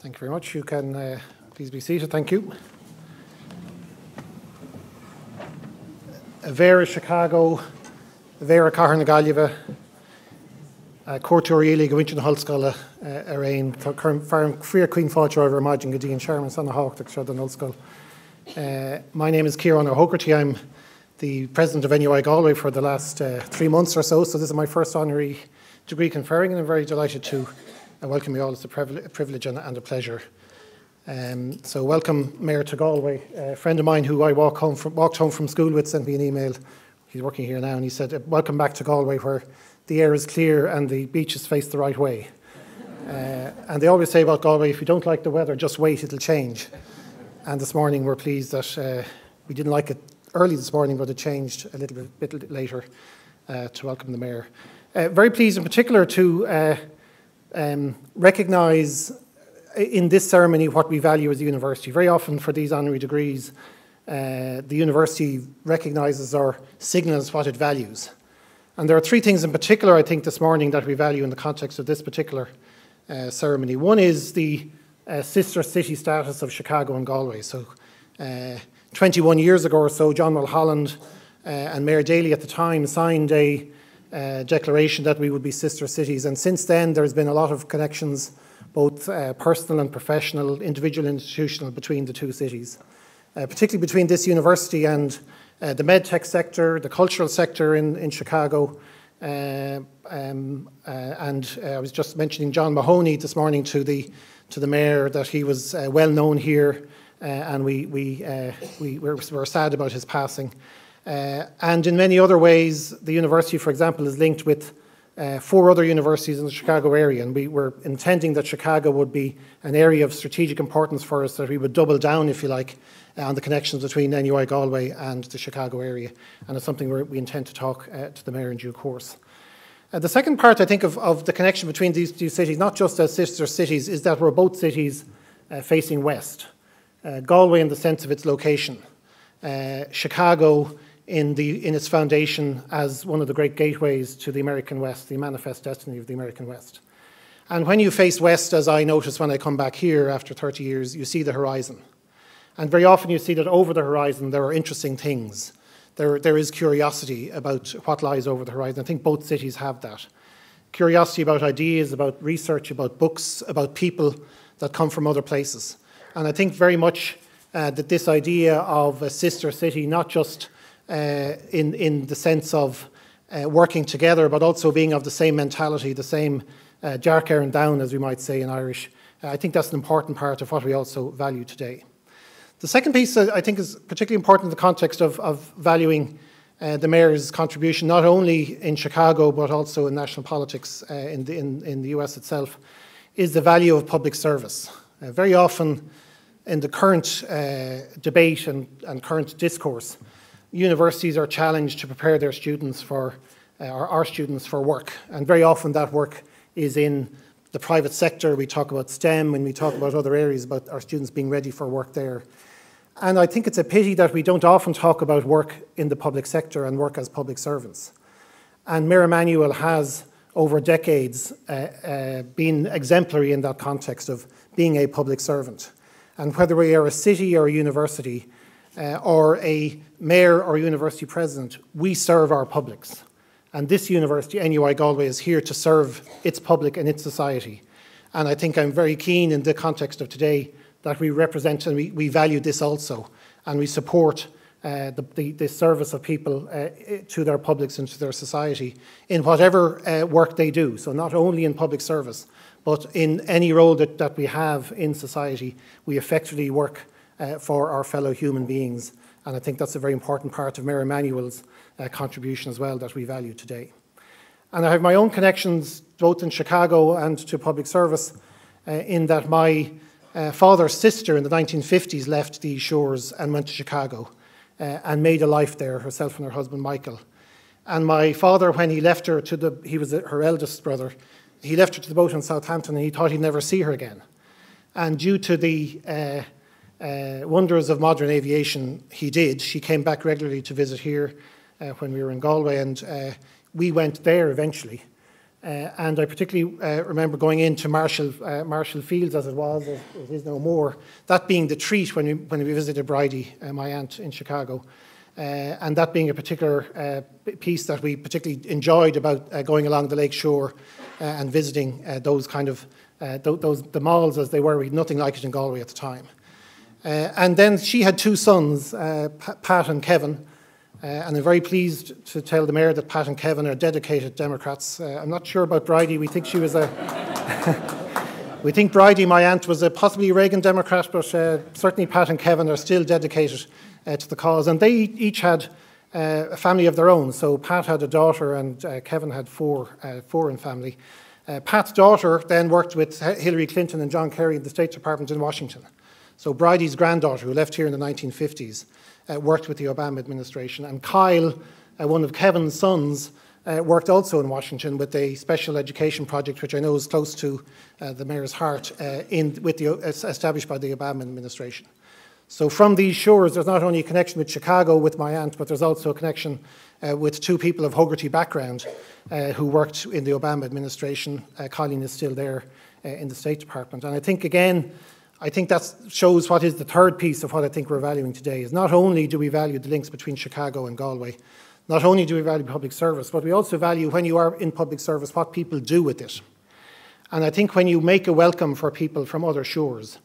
Thank you very much. You can please be seated. Thank you. Vera Chicago, Vera Carn Galway, Courtourieli Gwinchen Hulscola, Arain, Farm Freer Queen Fáilte over Imagine Gadeen Sherman Son of Hawk, Shudden Hulscol. My name is Ciaran O'Hogarty. I'm the president of NUI Galway for the last 3 months or so. So this is my first honorary degree conferring, and I'm very delighted to welcome you all. It's a privilege and a pleasure. So welcome, Mayor to Galway. A friend of mine who I walked home from school with sent me an email. He's working here now, and he said, "Welcome back to Galway, where the air is clear and the beaches face the right way." And they always say about Galway, if you don't like the weather, just wait, it'll change. And this morning we're pleased that we didn't like it early this morning, but it changed a little bit later to welcome the Mayor. Very pleased in particular to recognise in this ceremony what we value as a university. Very often for these honorary degrees, the university recognises or signals what it values. And there are 3 things in particular, I think, this morning that we value in the context of this particular ceremony. One is the sister city status of Chicago and Galway. So 21 years ago or so, John Mulholland and Mayor Daly at the time signed a declaration that we would be sister cities. And since then, there's been a lot of connections, both personal and professional, individual and institutional, between the 2 cities, particularly between this university and the medtech sector, the cultural sector in Chicago. And I was just mentioning John Mahoney this morning to the Mayor that he was well known here, and we're sad about his passing. And in many other ways, the university, for example, is linked with 4 other universities in the Chicago area, and we were intending that Chicago would be an area of strategic importance for us, that we would double down, if you like, on the connections between NUI Galway and the Chicago area, and it's something we intend to talk to the Mayor in due course. The second part, I think, of the connection between these 2 cities, not just as sister cities, is that we're both cities facing west. Galway in the sense of its location, Chicago in its foundation as one of the great gateways to the American West, the manifest destiny of the American West. And when you face west, as I notice when I come back here after 30 years, you see the horizon. And very often you see that over the horizon there are interesting things. There is curiosity about what lies over the horizon. I think both cities have that. Curiosity about ideas, about research, about books, about people that come from other places. And I think very much that this idea of a sister city, not just in the sense of working together, but also being of the same mentality, the same Jark Éireann down, as we might say in Irish. I think that's an important part of what we also value today. The second piece I think is particularly important in the context of valuing the Mayor's contribution, not only in Chicago, but also in national politics in the US itself, is the value of public service. Very often in the current debate and current discourse, universities are challenged to prepare their students for, or our students for work. And very often that work is in the private sector. We talk about STEM and we talk about other areas about our students being ready for work there. And I think it's a pity that we don't often talk about work in the public sector and work as public servants. And Mayor Emanuel has, over decades, been exemplary in that context of being a public servant. And whether we are a city or a university, or a mayor or university president, we serve our publics. And this university, NUI Galway, is here to serve its public and its society. And I think I'm very keen in the context of today that we represent and we value this also. And we support the service of people to their publics and to their society in whatever work they do. So not only in public service, but in any role that we have in society, we effectively work for our fellow human beings. And I think that's a very important part of Mayor Emanuel's contribution as well that we value today. And I have my own connections both in Chicago and to public service in that my father's sister in the 1950s left these shores and went to Chicago and made a life there, herself and her husband Michael. And my father, when he left her he was her eldest brother, he left her to the boat in Southampton and he thought he'd never see her again. And due to the wonders of modern aviation, he did. She came back regularly to visit here when we were in Galway, and we went there eventually. And I particularly remember going into Marshall Fields, as it is no more, that being the treat when we visited Bridie, my aunt in Chicago, and that being a particular piece that we particularly enjoyed about going along the lake shore and visiting those kind of, the malls as they were. We had nothing like it in Galway at the time. And then she had two sons, Pat and Kevin, and I'm very pleased to tell the Mayor that Pat and Kevin are dedicated Democrats. I'm not sure about Bridie. We think she was a... we think Bridie, my aunt, was a possibly Reagan Democrat, but certainly Pat and Kevin are still dedicated to the cause. And they each had a family of their own. So Pat had a daughter and Kevin had four in family. Pat's daughter then worked with Hillary Clinton and John Kerry in the State Department in Washington. So Bridie's granddaughter, who left here in the 1950s, worked with the Obama administration. And Kyle, one of Kevin's sons, worked also in Washington with a special education project, which I know is close to the Mayor's heart, established by the Obama administration. So from these shores, there's not only a connection with Chicago with my aunt, but there's also a connection with two people of Hoggarty background who worked in the Obama administration. Colleen is still there in the State Department. And I think, again, that shows what is the third piece of what I think we're valuing today, is not only do we value the links between Chicago and Galway, not only do we value public service, but we also value, when you are in public service, what people do with it. And I think when you make a welcome for people from other shores,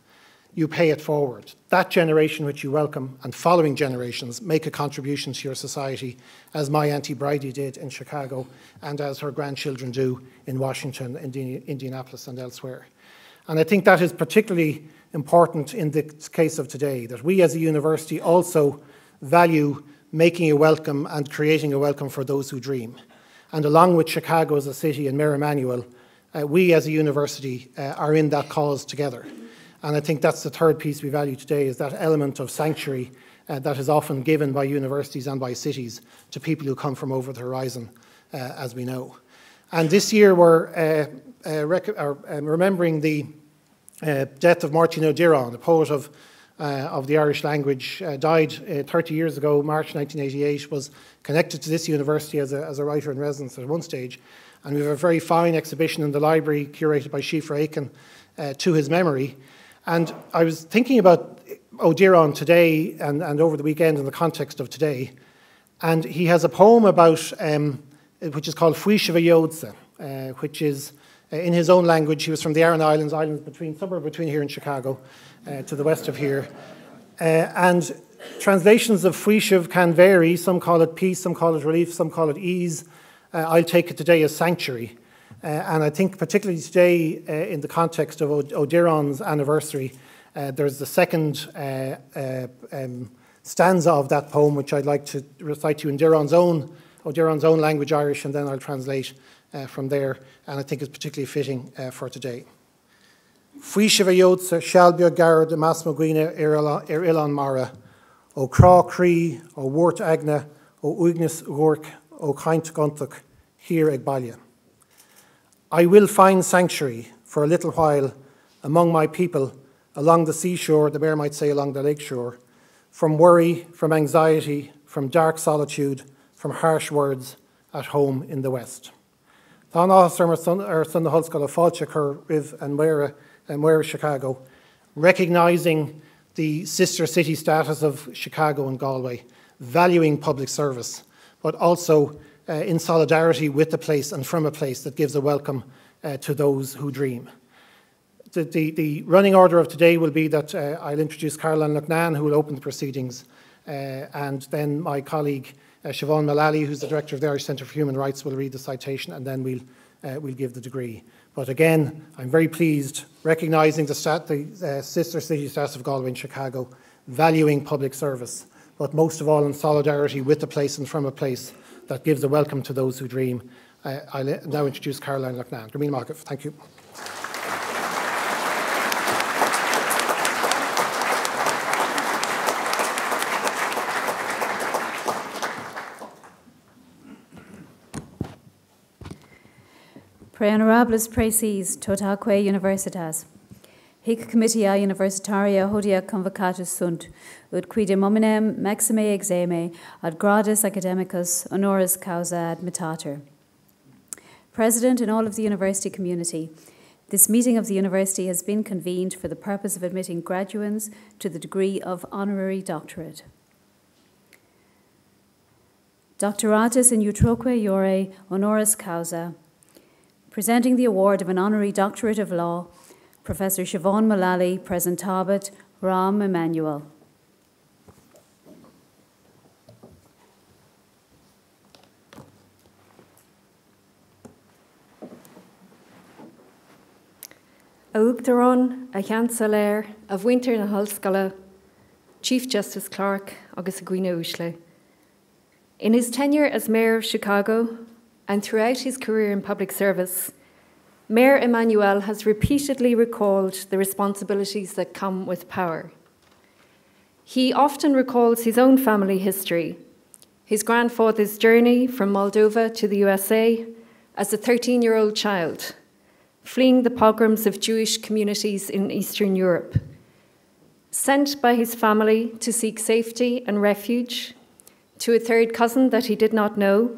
you pay it forward. That generation which you welcome and following generations make a contribution to your society, as my Auntie Bridie did in Chicago and as her grandchildren do in Washington, Indianapolis and elsewhere. And I think that is particularly important in the case of today, that we as a university also value making a welcome and creating a welcome for those who dream. And along with Chicago as a city and Mayor Emanuel, we as a university are in that cause together. And I think that's the third piece we value today, is that element of sanctuary that is often given by universities and by cities to people who come from over the horizon, as we know. And this year we're remembering the death of Martin O'Dearán, a poet of the Irish language, died 30 years ago, March 1988, was connected to this university as a writer in residence at one stage. And we have a very fine exhibition in the library curated by Siofra Aiken to his memory. And I was thinking about O'Dearán today and over the weekend in the context of today. And he has a poem about, which is called Fuisha Yodsa, which is in his own language. He was from the Aran Islands, somewhere between here and Chicago, to the west of here. And translations of Fuisha can vary. Some call it peace, some call it relief, some call it ease. I'll take it today as sanctuary. And I think particularly today, in the context of O'Dearán's anniversary, there's the second stanza of that poem, which I'd like to recite to you in O'Dearán's own language, Irish, and then I'll translate from there, and I think it's particularly fitting for today. Fuisha Yodsa Shalbia Garda Masmaguina Ilan Mara, O Craw Cree, O Wort Agna, O Ugnis Gork, O Kaint Gontuk, here Egbalia. I will find sanctuary for a little while among my people along the seashore, the Mayor might say along the lakeshore, from worry, from anxiety, from dark solitude, from harsh words at home in the West. Tá áthas son na hoscoil a fáilte chur ribh an Mayor Chicago, recognising the sister city status of Chicago and Galway, valuing public service, but also in solidarity with the place and from a place that gives a welcome to those who dream. The running order of today will be that I'll introduce Caroline Loughnane, who will open the proceedings, and then my colleague Siobhan Mullally, who's the Director of the Irish Centre for Human Rights, will read the citation, and then we'll give the degree. But again, I'm very pleased, recognising the sister city status of Galway and Chicago, valuing public service, but most of all in solidarity with the place and from a place that gives a welcome to those who dream. I'll now introduce Caroline Loughnane. Grameen Market, thank you. Pre honorables preces totaque universitas. Hic comitia universitaria hodia convocatus sunt, ut quidem hominem maxime exame ad gradus academicus honoris causa admitator. President and all of the university community, this meeting of the university has been convened for the purpose of admitting graduates to the degree of Honorary Doctorate. Doctoratus in utroque iure honoris causa. Presenting the award of an Honorary Doctorate of Law, Professor Siobhan Mullally, Presentabit, Rahm Emanuel. A Uachtaráin, a Chancellor, a Winter na Hallscoile, Chief Justice Clark, agus a Gwine Uisle. In his tenure as Mayor of Chicago and throughout his career in public service, Mayor Emanuel has repeatedly recalled the responsibilities that come with power. He often recalls his own family history, his grandfather's journey from Moldova to the USA as a 13-year-old child, fleeing the pogroms of Jewish communities in Eastern Europe, sent by his family to seek safety and refuge to a third cousin that he did not know,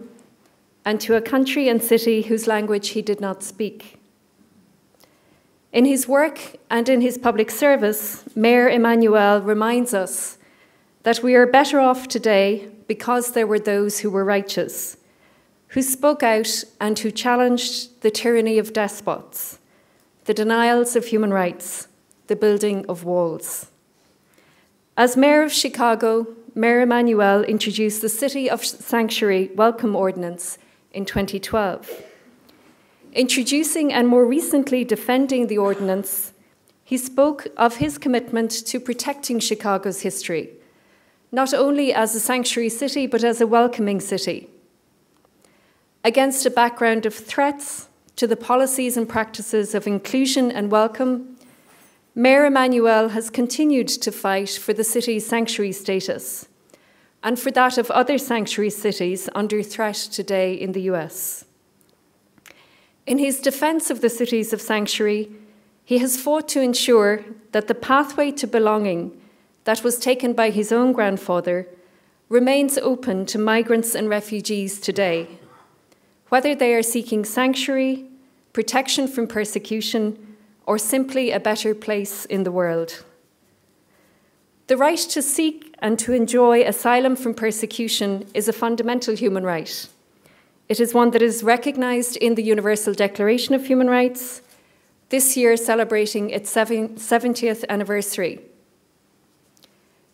and to a country and city whose language he did not speak. In his work and in his public service, Mayor Emanuel reminds us that we are better off today because there were those who were righteous, who spoke out and who challenged the tyranny of despots, the denials of human rights, the building of walls. As Mayor of Chicago, Mayor Emanuel introduced the City of Sanctuary Welcome Ordinance in 2012. Introducing and more recently defending the ordinance, he spoke of his commitment to protecting Chicago's history, not only as a sanctuary city, but as a welcoming city. Against a background of threats to the policies and practices of inclusion and welcome, Mayor Emanuel has continued to fight for the city's sanctuary status and for that of other sanctuary cities under threat today in the US. In his defense of the cities of sanctuary, he has fought to ensure that the pathway to belonging that was taken by his own grandfather remains open to migrants and refugees today, whether they are seeking sanctuary, protection from persecution, or simply a better place in the world. The right to seek and to enjoy asylum from persecution is a fundamental human right. It is one that is recognized in the Universal Declaration of Human Rights, this year celebrating its 70th anniversary.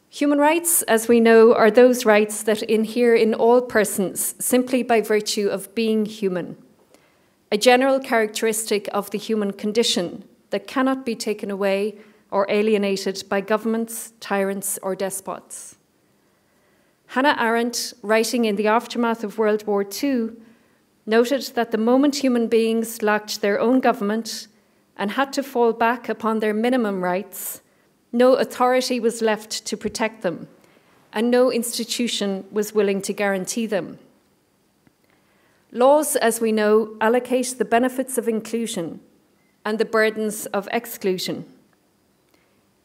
Human rights, as we know, are those rights that inhere in all persons simply by virtue of being human, a general characteristic of the human condition that cannot be taken away or alienated by governments, tyrants, or despots. Hannah Arendt, writing in the aftermath of World War II, noted that the moment human beings lacked their own government and had to fall back upon their minimum rights, no authority was left to protect them, and no institution was willing to guarantee them. Laws, as we know, allocate the benefits of inclusion and the burdens of exclusion.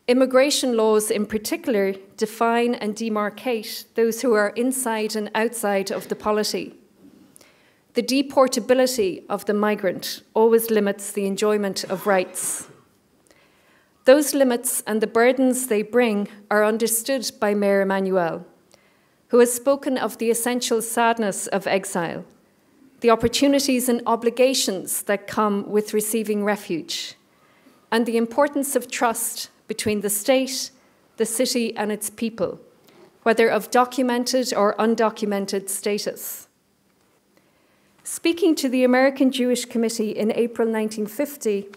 Immigration laws, in particular, define and demarcate those who are inside and outside of the polity. The deportability of the migrant always limits the enjoyment of rights. Those limits and the burdens they bring are understood by Mayor Emanuel, who has spoken of the essential sadness of exile, the opportunities and obligations that come with receiving refuge, and the importance of trust between the state, the city, and its people, whether of documented or undocumented status. Speaking to the American Jewish Committee in April 1950,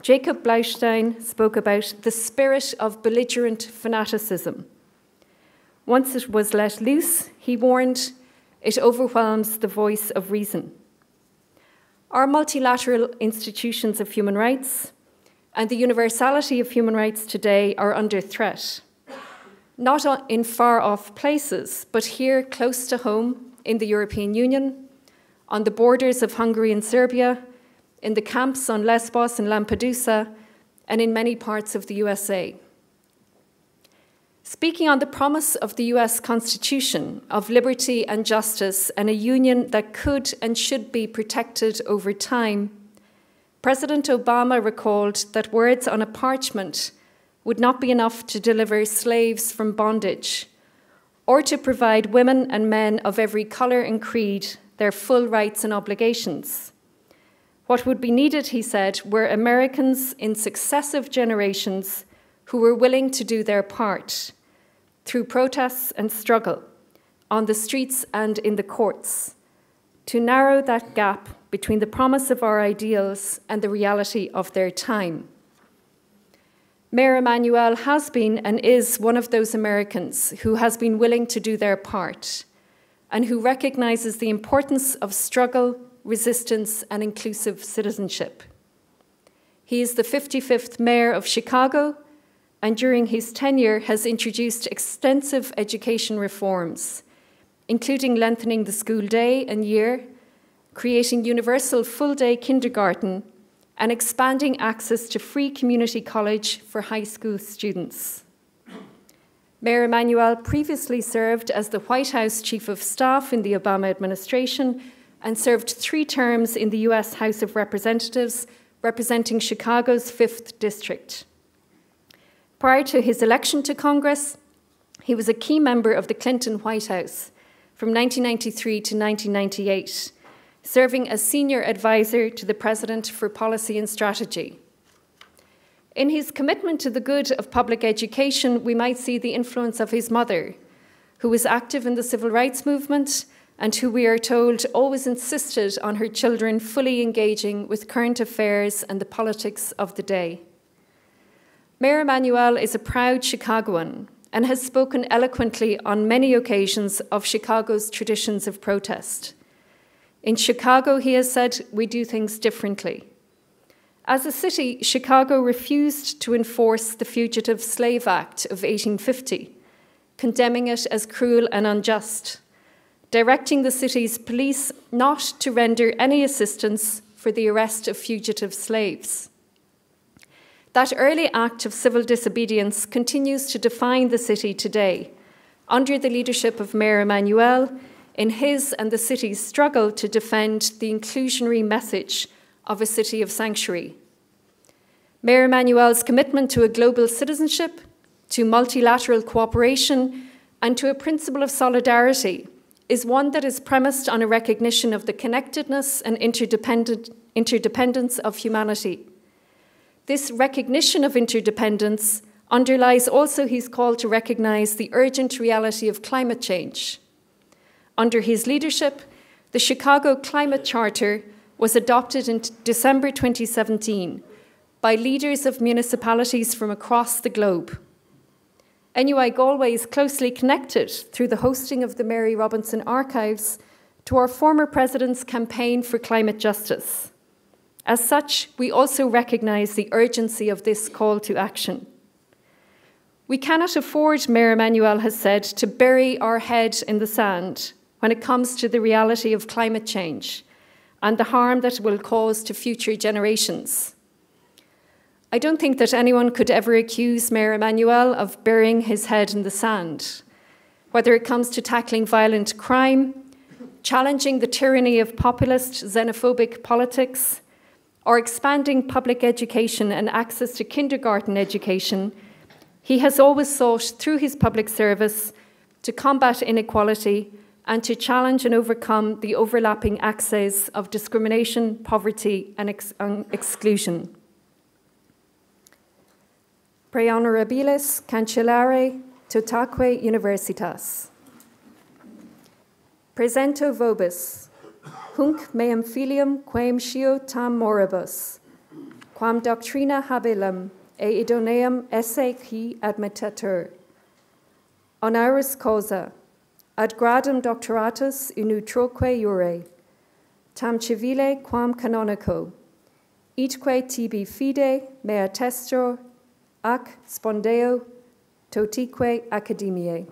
Jacob Blaustein spoke about the spirit of belligerent fanaticism. Once it was let loose, he warned, it overwhelms the voice of reason. Our multilateral institutions of human rights and the universality of human rights today are under threat, not in far-off places, but here close to home in the European Union, on the borders of Hungary and Serbia, in the camps on Lesbos and Lampedusa, and in many parts of the USA. Speaking on the promise of the US Constitution of liberty and justice and a union that could and should be protected over time, President Obama recalled that words on a parchment would not be enough to deliver slaves from bondage or to provide women and men of every colour and creed their full rights and obligations. What would be needed, he said, were Americans in successive generations who were willing to do their part through protests and struggle on the streets and in the courts to narrow that gap between the promise of our ideals and the reality of their time. Mayor Emanuel has been and is one of those Americans who has been willing to do their part and who recognizes the importance of struggle, resistance, and inclusive citizenship. He is the 55th mayor of Chicago, and during his tenure has introduced extensive education reforms, including lengthening the school day and year, creating universal full-day kindergarten, and expanding access to free community college for high school students. Mayor Emanuel previously served as the White House Chief of Staff in the Obama administration and served 3 terms in the US House of Representatives, representing Chicago's 5th District. Prior to his election to Congress, he was a key member of the Clinton White House from 1993 to 1998, serving as senior advisor to the President for Policy and Strategy. In his commitment to the good of public education, we might see the influence of his mother, who was active in the civil rights movement and who, we are told, always insisted on her children fully engaging with current affairs and the politics of the day. Mayor Emanuel is a proud Chicagoan and has spoken eloquently on many occasions of Chicago's traditions of protest. In Chicago, he has said, we do things differently. As a city, Chicago refused to enforce the Fugitive Slave Act of 1850, condemning it as cruel and unjust, directing the city's police not to render any assistance for the arrest of fugitive slaves. That early act of civil disobedience continues to define the city today, under the leadership of Mayor Emanuel, in his and the city's struggle to defend the inclusionary message of a city of sanctuary. Mayor Emanuel's commitment to a global citizenship, to multilateral cooperation, and to a principle of solidarity is one that is premised on a recognition of the connectedness and interdependence of humanity. This recognition of interdependence underlies also his call to recognize the urgent reality of climate change. Under his leadership, the Chicago Climate Charter was adopted in December 2017 by leaders of municipalities from across the globe. NUI Galway is closely connected through the hosting of the Mary Robinson Archives to our former president's campaign for climate justice. As such, we also recognise the urgency of this call to action. We cannot afford, Mayor Emanuel has said, to bury our head in the sand when it comes to the reality of climate change and the harm that it will cause to future generations. I don't think that anyone could ever accuse Mayor Emanuel of burying his head in the sand, whether it comes to tackling violent crime, challenging the tyranny of populist, xenophobic politics, or expanding public education and access to kindergarten education. He has always sought, through his public service, to combat inequality and to challenge and overcome the overlapping axes of discrimination, poverty, and exclusion. Pre honorabilis cancellare totaque universitas. Presento vobis, hunc meam filium quem scio tam moribus, quam doctrina habilem e idoneum esse qui admittatur. Honoris causa, ad gradum doctoratus in utroque iure, tam civile quam canonico, itque tibi fide mea testor, ac spondeo totique academiae.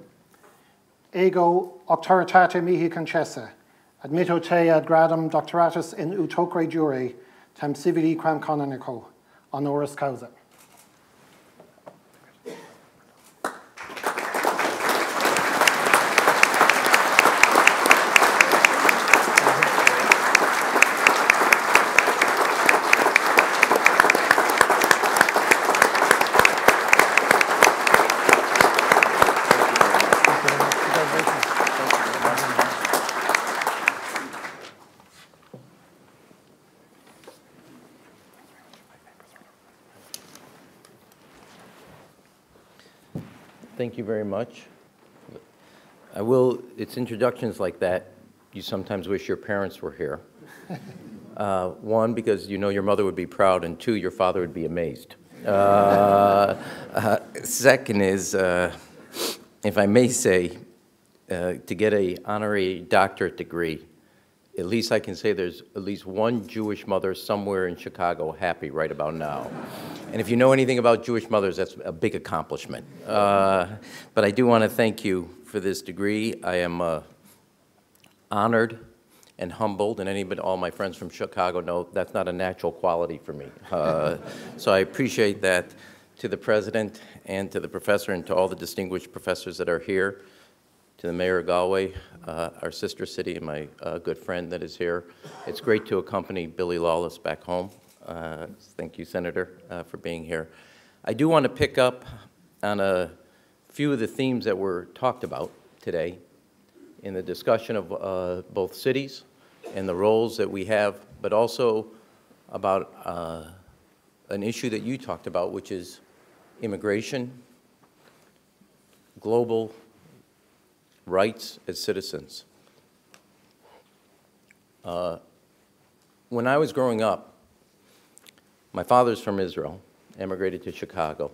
Ego auctoritate mihi concessa, admitto te ad gradum doctoratus in utroque iure, tam civili quam canonico, honoris causa. Thank you very much. It's introductions like that, you sometimes wish your parents were here. One, because you know your mother would be proud, and two, your father would be amazed. Second is, if I may say, to get an honorary doctorate degree, at least I can say there's at least one Jewish mother somewhere in Chicago happy right about now. And if you know anything about Jewish mothers, that's a big accomplishment. But I do want to thank you for this degree. I am honored and humbled, and all my friends from Chicago know that's not a natural quality for me. So I appreciate that. To the president and to the professor and to all the distinguished professors that are here, to the mayor of Galway, our sister city, and my good friend that is here. It's great to accompany Billy Lawless back home. Thank you, Senator, for being here. I do want to pick up on a few of the themes that were talked about today in the discussion of both cities and the roles that we have, but also about an issue that you talked about, which is immigration, global rights as citizens. When I was growing up, my father's from Israel, emigrated to Chicago.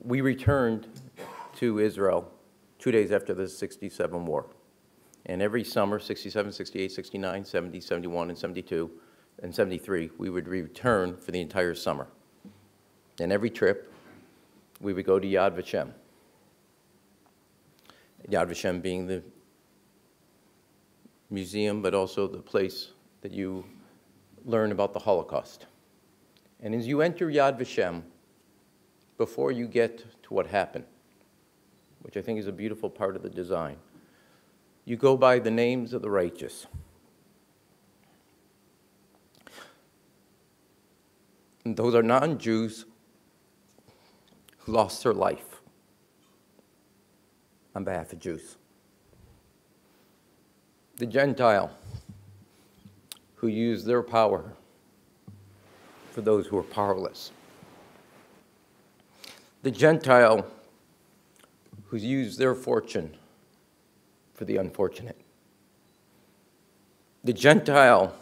We returned to Israel 2 days after the '67 war. And every summer, 67, 68, 69, 70, 71, and 72, and 73, we would return for the entire summer. And every trip, we would go to Yad Vashem. Yad Vashem being the museum, but also the place that you learn about the Holocaust. And as you enter Yad Vashem, before you get to what happened, which I think is a beautiful part of the design, you go by the names of the righteous. And those are non-Jews who lost their life on behalf of Jews. The Gentile who used their power for those who are powerless. The Gentile who used their fortune for the unfortunate. The Gentile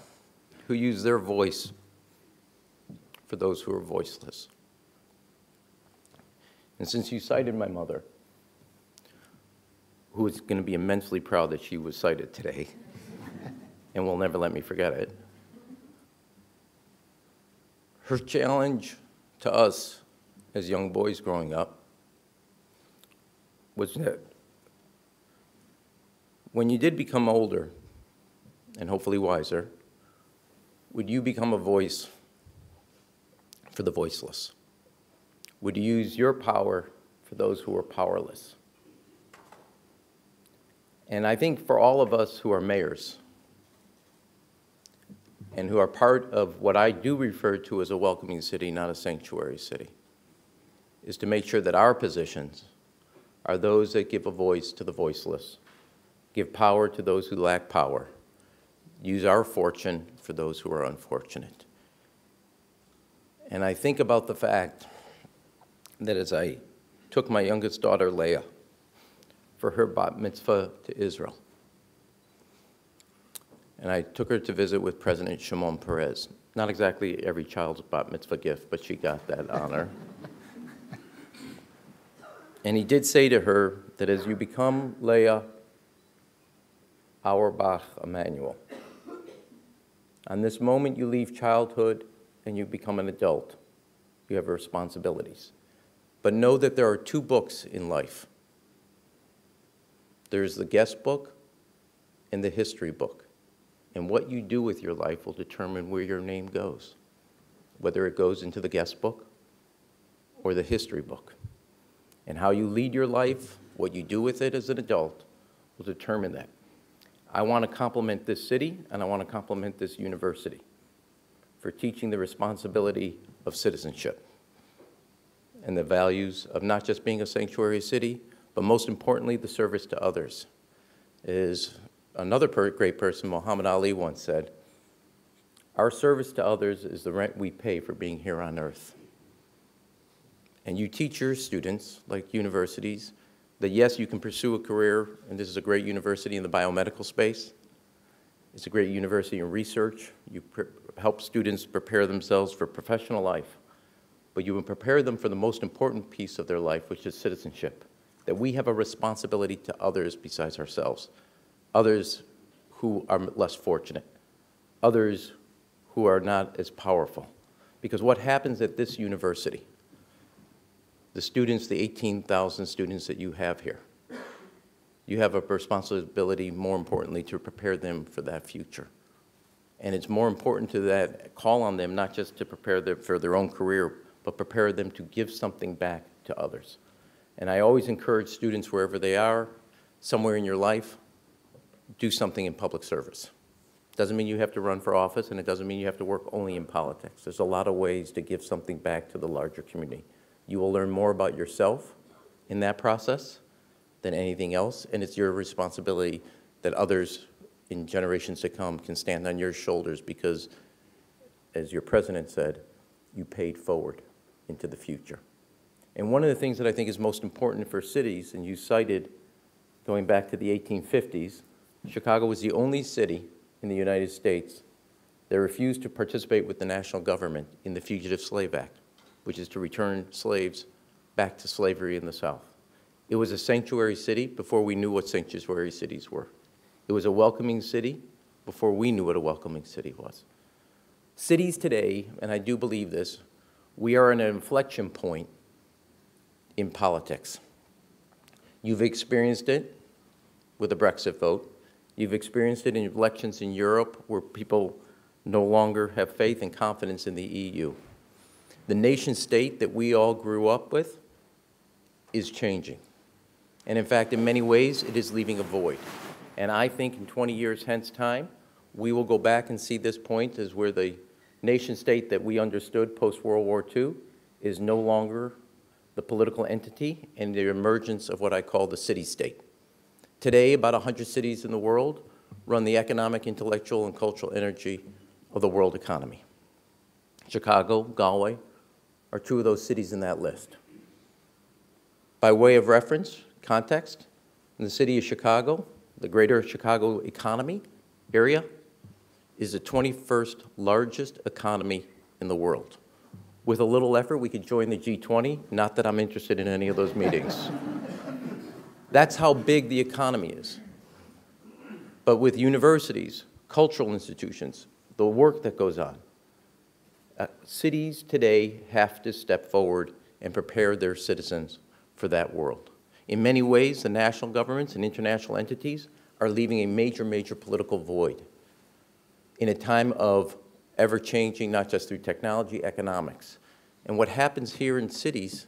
who used their voice for those who are voiceless. And since you cited my mother, who is going to be immensely proud that she was cited today, and will never let me forget it, her challenge to us as young boys growing up was that when you did become older, and hopefully wiser, would you become a voice for the voiceless? Would you use your power for those who are powerless? And I think for all of us who are mayors and who are part of what I do refer to as a welcoming city, not a sanctuary city, is to make sure that our positions are those that give a voice to the voiceless, give power to those who lack power, use our fortune for those who are unfortunate. And I think about the fact that as I took my youngest daughter, Leah, for her bat mitzvah to Israel, and I took her to visit with President Shimon Peres. Not exactly every child's bat mitzvah gift, but she got that honor. And he did say to her that as you become Leah, our Bach Emanuel, on this moment you leave childhood and you become an adult. You have responsibilities. But know that there are two books in life. There's the guest book and the history book. And what you do with your life will determine where your name goes, whether it goes into the guest book or the history book. And how you lead your life, what you do with it as an adult, will determine that. I want to compliment this city, and I want to compliment this university for teaching the responsibility of citizenship and the values of not just being a sanctuary city, but most importantly, the service to others. Is another great person, Muhammad Ali, once said, our service to others is the rent we pay for being here on earth. And you teach your students, like universities, that yes, you can pursue a career, and this is a great university in the biomedical space. It's a great university in research. You help students prepare themselves for professional life, but you will prepare them for the most important piece of their life, which is citizenship, that we have a responsibility to others besides ourselves, others who are less fortunate, others who are not as powerful. Because what happens at this university, the students, the 18,000 students that you have here, you have a responsibility, more importantly, to prepare them for that future. And it's more important to that call on them, not just to prepare them for their own career, but prepare them to give something back to others. And I always encourage students, wherever they are, somewhere in your life, do something in public service. Doesn't mean you have to run for office, and it doesn't mean you have to work only in politics. There's a lot of ways to give something back to the larger community. You will learn more about yourself in that process than anything else, and it's your responsibility that others in generations to come can stand on your shoulders because, as your president said, you paid forward into the future. And one of the things that I think is most important for cities, and you cited going back to the 1850s, Chicago was the only city in the United States that refused to participate with the national government in the Fugitive Slave Act, which is to return slaves back to slavery in the South. It was a sanctuary city before we knew what sanctuary cities were. It was a welcoming city before we knew what a welcoming city was. Cities today, and I do believe this, we are at an inflection point in politics. You've experienced it with the Brexit vote. You've experienced it in elections in Europe where people no longer have faith and confidence in the EU. The nation state that we all grew up with is changing. And in fact, in many ways, it is leaving a void. And I think in 20 years hence time, we will go back and see this point as where the nation state that we understood post-World War II is no longer the political entity and the emergence of what I call the city-state. Today, about 100 cities in the world run the economic, intellectual, and cultural energy of the world economy. Chicago, Galway are two of those cities in that list. By way of reference, context, in the city of Chicago, the greater Chicago economy area is the 21st largest economy in the world. With a little effort, we could join the G20, not that I'm interested in any of those meetings. That's how big the economy is. But with universities, cultural institutions, the work that goes on, cities today have to step forward and prepare their citizens for that world. In many ways, the national governments and international entities are leaving a major, major political void in a time of ever-changing, not just through technology, economics. And what happens here in cities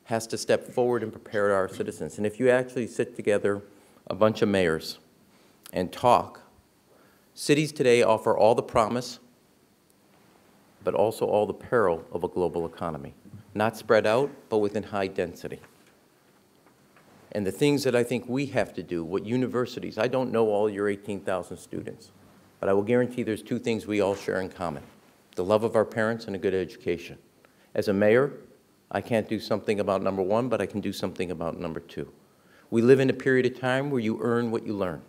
has to step forward and prepare our citizens. And if you actually sit together, a bunch of mayors, and talk, cities today offer all the promise, but also all the peril of a global economy. Not spread out, but within high density. And the things that I think we have to do, what universities, I don't know all your 18,000 students, but I will guarantee there's two things we all share in common: the love of our parents and a good education. As a mayor, I can't do something about number one, but I can do something about number two. We live in a period of time where you earn what you learn.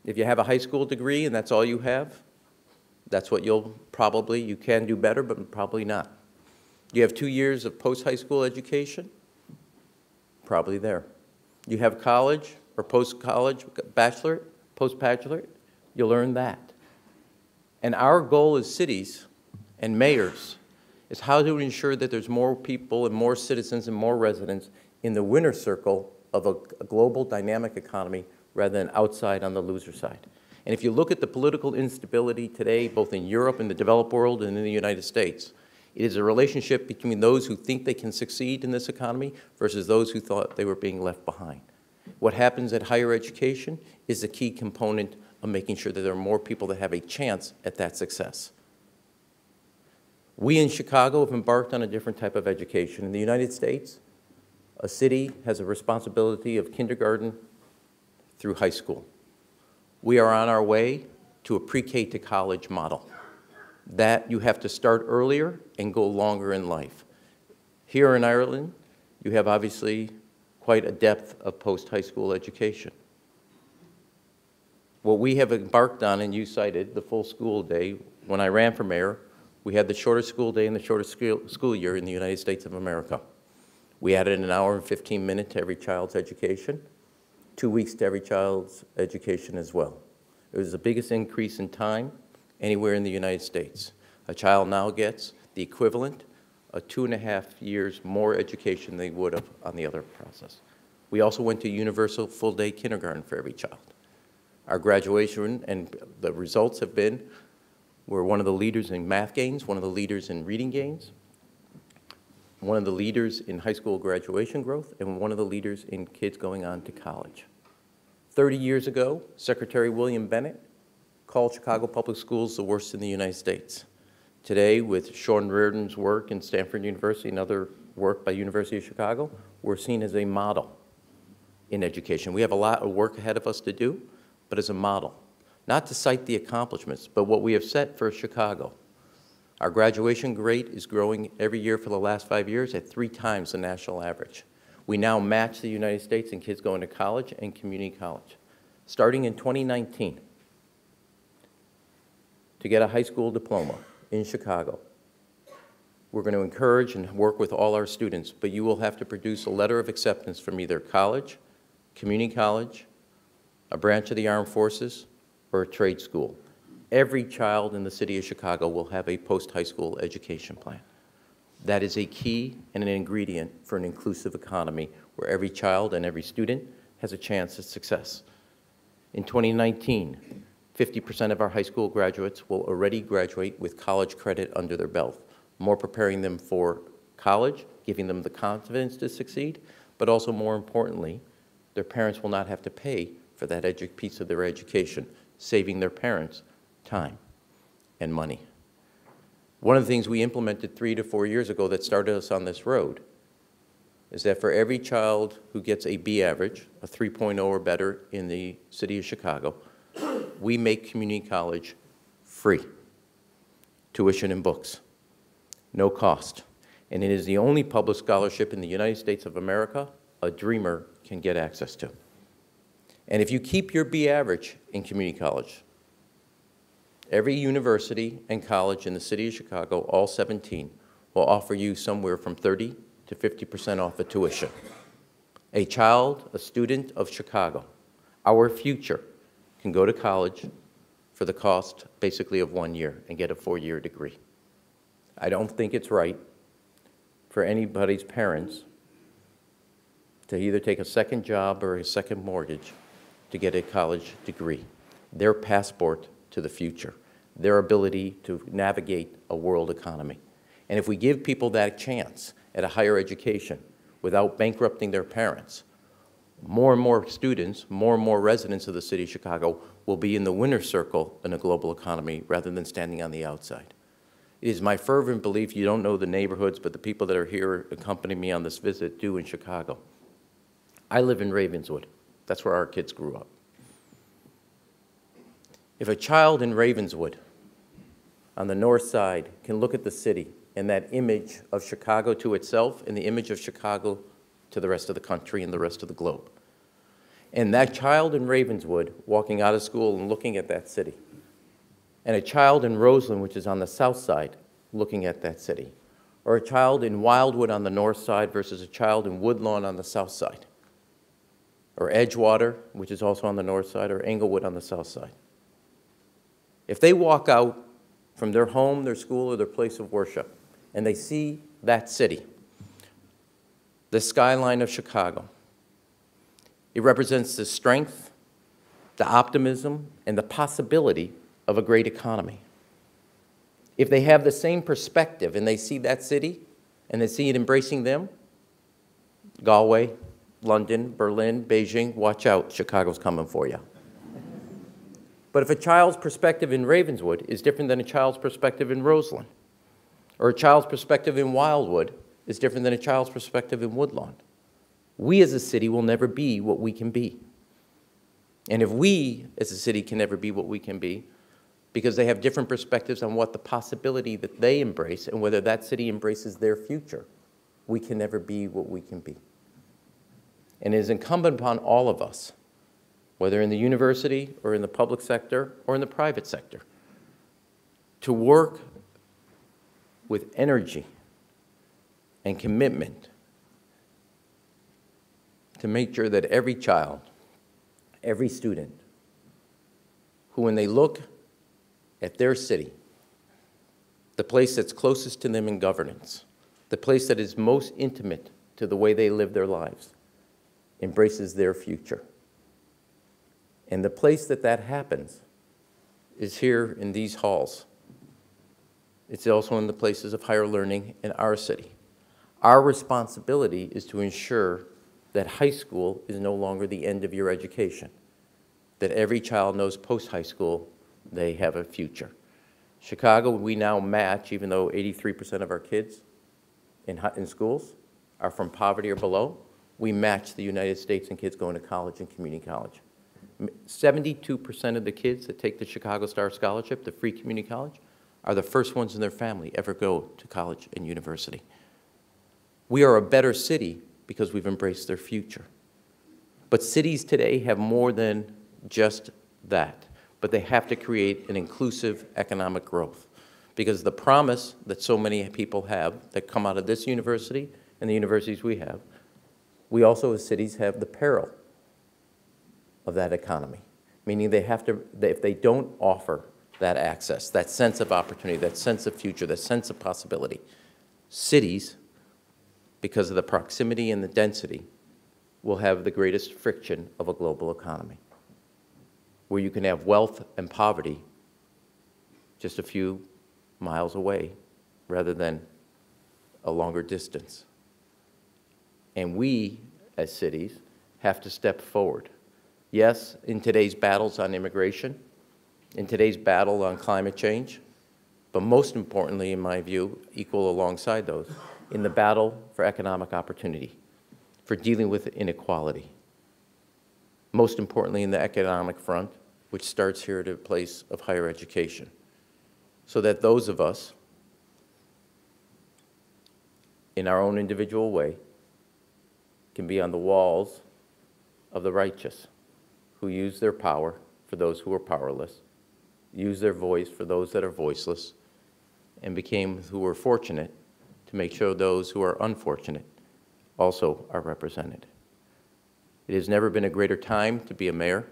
If you have a high school degree and that's all you have, that's what you can do better, but probably not. You have 2 years of post-high school education, probably there. You have college or post-college, bachelorate, post-bachelorate, you'll earn that. And our goal as cities and mayors is how to ensure that there's more people and more citizens and more residents in the winner circle of a global dynamic economy rather than outside on the loser side. And if you look at the political instability today, both in Europe and the developed world and in the United States, it is a relationship between those who think they can succeed in this economy versus those who thought they were being left behind. What happens at higher education is a key component of making sure that there are more people that have a chance at that success. We in Chicago have embarked on a different type of education. In the United States, a city has a responsibility of kindergarten through high school. We are on our way to a pre-K to college model. That you have to start earlier and go longer in life. Here in Ireland, you have obviously quite a depth of post-high school education. What we have embarked on, and you cited, the full school day, when I ran for mayor, we had the shortest school day and the shortest school year in the United States of America. We added an hour and 15 minutes to every child's education, 2 weeks to every child's education as well. It was the biggest increase in time anywhere in the United States. A child now gets the equivalent of 2.5 years more education than they would have on the other process. We also went to universal full-day kindergarten for every child. Our graduation and the results have been, we're one of the leaders in math gains, one of the leaders in reading gains, one of the leaders in high school graduation growth, and one of the leaders in kids going on to college. 30 years ago, Secretary William Bennett called Chicago Public Schools the worst in the United States. Today, with Sean Reardon's work in Stanford University and other work by University of Chicago, we're seen as a model in education. We have a lot of work ahead of us to do, but as a model. Not to cite the accomplishments, but what we have set for Chicago. Our graduation rate is growing every year for the last 5 years at 3 times the national average. We now match the United States in kids going to college and community college. Starting in 2019, to get a high school diploma in Chicago, we're going to encourage and work with all our students, but you will have to produce a letter of acceptance from either college, community college, a branch of the armed forces, or a trade school. Every child in the city of Chicago will have a post-high school education plan. That is a key and an ingredient for an inclusive economy where every child and every student has a chance at success. In 2019, 50% of our high school graduates will already graduate with college credit under their belt, more preparing them for college, giving them the confidence to succeed, but also more importantly, their parents will not have to pay for that piece of their education, saving their parents time and money. One of the things we implemented 3 to 4 years ago that started us on this road is that for every child who gets a B average, a 3.0 or better in the city of Chicago, we make community college free. Tuition and books, no cost. And it is the only public scholarship in the United States of America a dreamer can get access to. And if you keep your B average in community college, every university and college in the city of Chicago, all 17, will offer you somewhere from 30 to 50% off of tuition. A child, a student of Chicago, our future, can go to college for the cost basically of 1 year and get a 4-year degree. I don't think it's right for anybody's parents to either take a second job or a second mortgage to get a college degree. Their passport to the future, their ability to navigate a world economy. And if we give people that chance at a higher education without bankrupting their parents, more and more students, more and more residents of the city of Chicago will be in the winner's circle in a global economy rather than standing on the outside. It is my fervent belief, you don't know the neighborhoods, but the people that are here accompanying me on this visit do in Chicago. I live in Ravenswood. That's where our kids grew up. If a child in Ravenswood on the north side can look at the city and that image of Chicago to itself and the image of Chicago to the rest of the country and the rest of the globe, and that child in Ravenswood walking out of school and looking at that city, and a child in Roseland, which is on the south side, looking at that city, or a child in Wildwood on the north side versus a child in Woodlawn on the south side, or Edgewater, which is also on the north side, or Englewood on the south side. If they walk out from their home, their school, or their place of worship, and they see that city, the skyline of Chicago, it represents the strength, the optimism, and the possibility of a great economy. If they have the same perspective and they see that city and they see it embracing them, Galway, London, Berlin, Beijing, watch out, Chicago's coming for you. But if a child's perspective in Ravenswood is different than a child's perspective in Roseland, or a child's perspective in Wildwood is different than a child's perspective in Woodlawn, we as a city will never be what we can be. And if we as a city can never be what we can be, because they have different perspectives on what the possibility that they embrace and whether that city embraces their future, we can never be what we can be. And it is incumbent upon all of us, whether in the university or in the public sector or in the private sector, to work with energy and commitment to make sure that every child, every student, who when they look at their city, the place that's closest to them in governance, the place that is most intimate to the way they live their lives, embraces their future. And the place that that happens is here in these halls. It's also in the places of higher learning in our city. Our responsibility is to ensure that high school is no longer the end of your education, that every child knows post-high school they have a future. Chicago, we now match, even though 83% of our kids in schools are from poverty or below, we match the United States in kids going to college and community college. 72% of the kids that take the Chicago Star Scholarship, the free community college, are the first ones in their family ever go to college and university. We are a better city because we've embraced their future. But cities today have more than just that, but they have to create an inclusive economic growth. Because the promise that so many people have that come out of this university and the universities we have, we also as cities have the peril of that economy, meaning they have to, if they don't offer that access, that sense of opportunity, that sense of future, that sense of possibility, cities, because of the proximity and the density, will have the greatest friction of a global economy, where you can have wealth and poverty just a few miles away rather than a longer distance. And we, as cities, have to step forward. Yes, in today's battles on immigration, in today's battle on climate change, but most importantly, in my view, equal alongside those, in the battle for economic opportunity, for dealing with inequality. Most importantly, in the economic front, which starts here at a place of higher education, so that those of us, in our own individual way, can be on the walls of the righteous, who use their power for those who are powerless, use their voice for those that are voiceless, and who were fortunate to make sure those who are unfortunate also are represented. It has never been a greater time to be a mayor,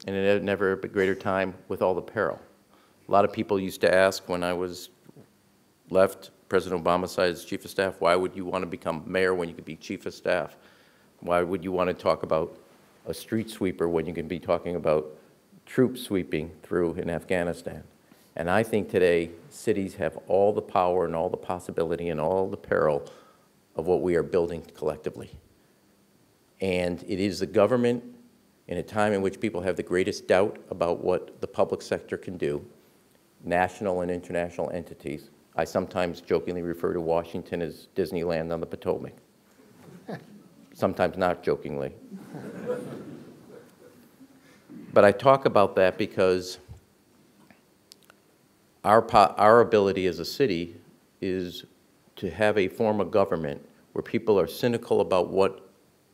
and it had never been a greater time with all the peril. A lot of people used to ask when I was left President Obama's side as chief of staff, why would you want to become mayor when you could be chief of staff? Why would you want to talk about a street sweeper when you can be talking about troops sweeping through in Afghanistan? And I think today cities have all the power and all the possibility and all the peril of what we are building collectively. And it is the government, in a time in which people have the greatest doubt about what the public sector can do, national and international entities. I sometimes jokingly refer to Washington as Disneyland on the Potomac. Sometimes not jokingly. But I talk about that because our ability as a city is to have a form of government where people are cynical about what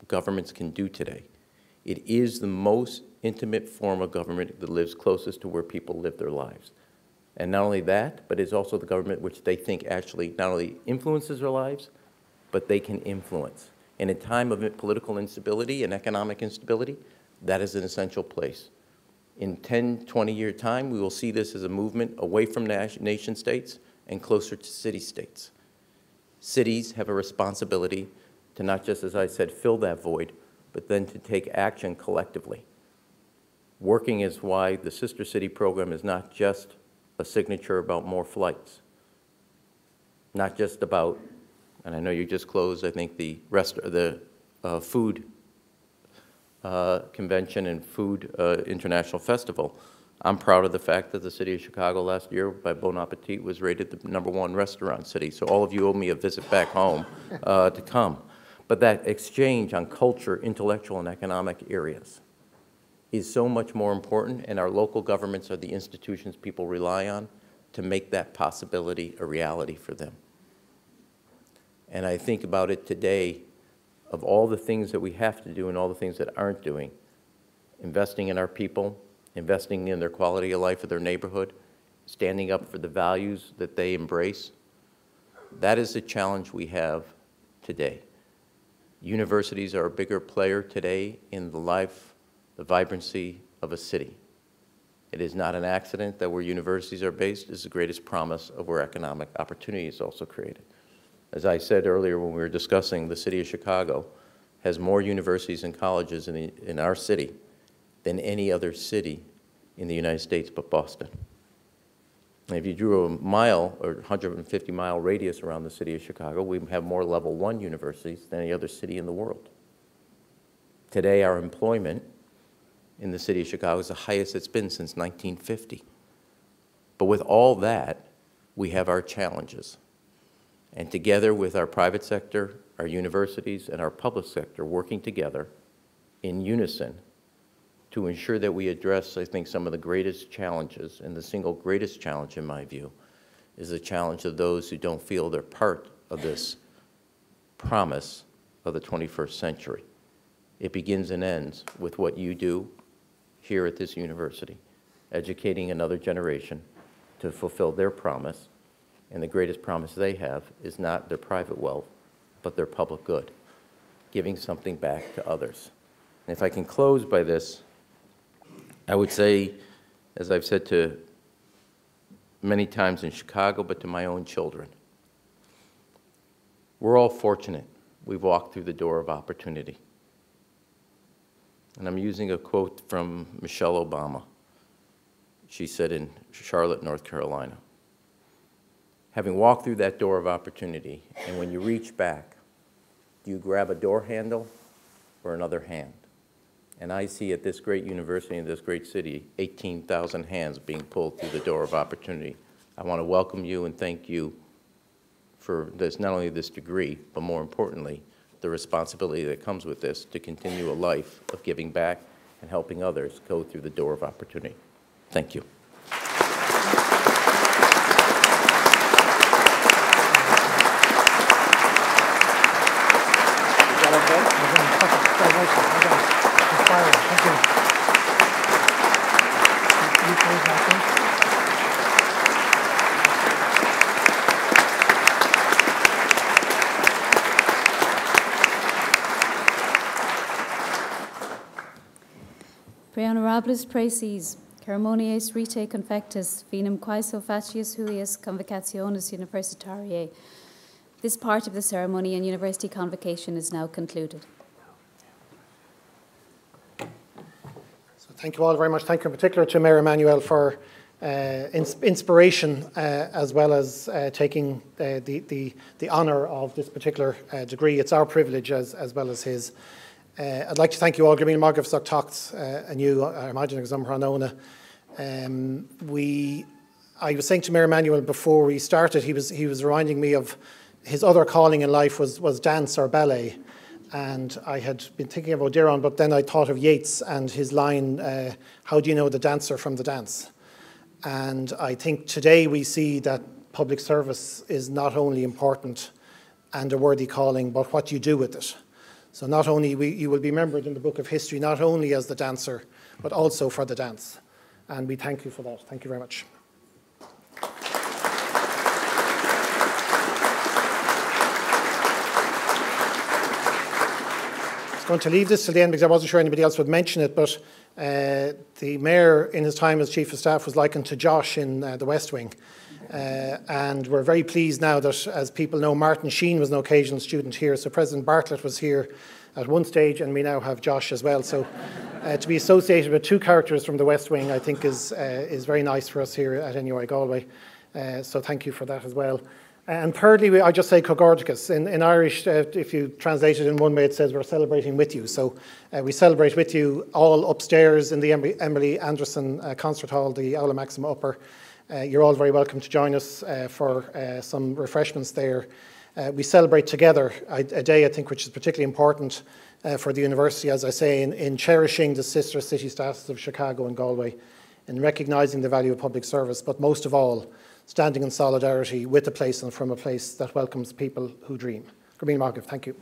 governments can do today. It is the most intimate form of government that lives closest to where people live their lives. And not only that, but it's also the government which they think actually not only influences their lives, but they can influence. And in time of political instability and economic instability, that is an essential place. In 10, 20-year time, we will see this as a movement away from nation states and closer to city states. Cities have a responsibility to not just, as I said, fill that void, but then to take action collectively. Working is why the Sister City program is not just a signature about more flights, not just about, and I know you just closed, I think, the food convention and food international festival. I'm proud of the fact that the city of Chicago last year by Bon Appetit was rated the #1 restaurant city. So all of you owe me a visit back home to come. But that exchange on culture, intellectual, and economic areas is so much more important, and our local governments are the institutions people rely on to make that possibility a reality for them. And I think about it today, of all the things that we have to do and all the things that aren't doing, investing in our people, investing in their quality of life of their neighborhood, standing up for the values that they embrace, that is the challenge we have today. Universities are a bigger player today in the life, the vibrancy of a city. It is not an accident that where universities are based is the greatest promise of where economic opportunity is also created. As I said earlier when we were discussing, the city of Chicago has more universities and colleges in our city than any other city in the United States but Boston. And if you drew a mile or 150-mile radius around the city of Chicago, we have more level 1 universities than any other city in the world. Today, our employment in the city of Chicago is the highest it's been since 1950. But with all that, we have our challenges. And together with our private sector, our universities, and our public sector working together in unison to ensure that we address, I think, some of the greatest challenges, and the single greatest challenge, in my view, is the challenge of those who don't feel they're part of this promise of the 21st century. It begins and ends with what you do here at this university, educating another generation to fulfill their promise, and the greatest promise they have is not their private wealth, but their public good, giving something back to others. And if I can close by this, I would say, as I've said to many times in Chicago, but to my own children, we're all fortunate we've walked through the door of opportunity. And I'm using a quote from Michelle Obama. She said in Charlotte, North Carolina, having walked through that door of opportunity, and when you reach back, do you grab a door handle or another hand? And I see at this great university in this great city, 18,000 hands being pulled through the door of opportunity. I want to welcome you and thank you for this, not only this degree, but more importantly, the responsibility that comes with this to continue a life of giving back and helping others go through the door of opportunity. Thank you. Pre honorables praeses, ceremonies rite confectus, finum quaeso facius huius convocationis universitariae. This part of the ceremony and university convocation is now concluded. So thank you all very much. Thank you in particular to Mayor Emanuel for inspiration as well as taking the honour of this particular degree. It's our privilege as well as his. I'd like to thank you all. Grameen Margav Zog Talks and you, I imagine, exam Ranona. I was saying to Mayor Emanuel before we started, he was reminding me of his other calling in life was dance or ballet. And I had been thinking of O'Diron, but then I thought of Yeats and his line, how do you know the dancer from the dance? And I think today we see that public service is not only important and a worthy calling, but what you do with it. So not only you will be remembered in the book of history, not only as the dancer, but also for the dance. And we thank you for that. Thank you very much. I was going to leave this till the end because I wasn't sure anybody else would mention it, but the mayor in his time as chief of staff was likened to Josh in the West Wing. And we're very pleased now that, as people know, Martin Sheen was an occasional student here, so President Bartlett was here at one stage, and we now have Josh as well. So to be associated with two characters from the West Wing, I think is very nice for us here at NUI Galway. So thank you for that as well. And thirdly, I just say Cogordicus. In Irish, if you translate it in one way, it says we're celebrating with you. So we celebrate with you all upstairs in the Emily Anderson Concert Hall, the Aula Maxima Upper. You're all very welcome to join us for some refreshments there. We celebrate together a day, I think, which is particularly important for the university, as I say, in cherishing the sister city statuses of Chicago and Galway, in recognising the value of public service, but most of all, standing in solidarity with a place and from a place that welcomes people who dream. Grameen Maghav, thank you.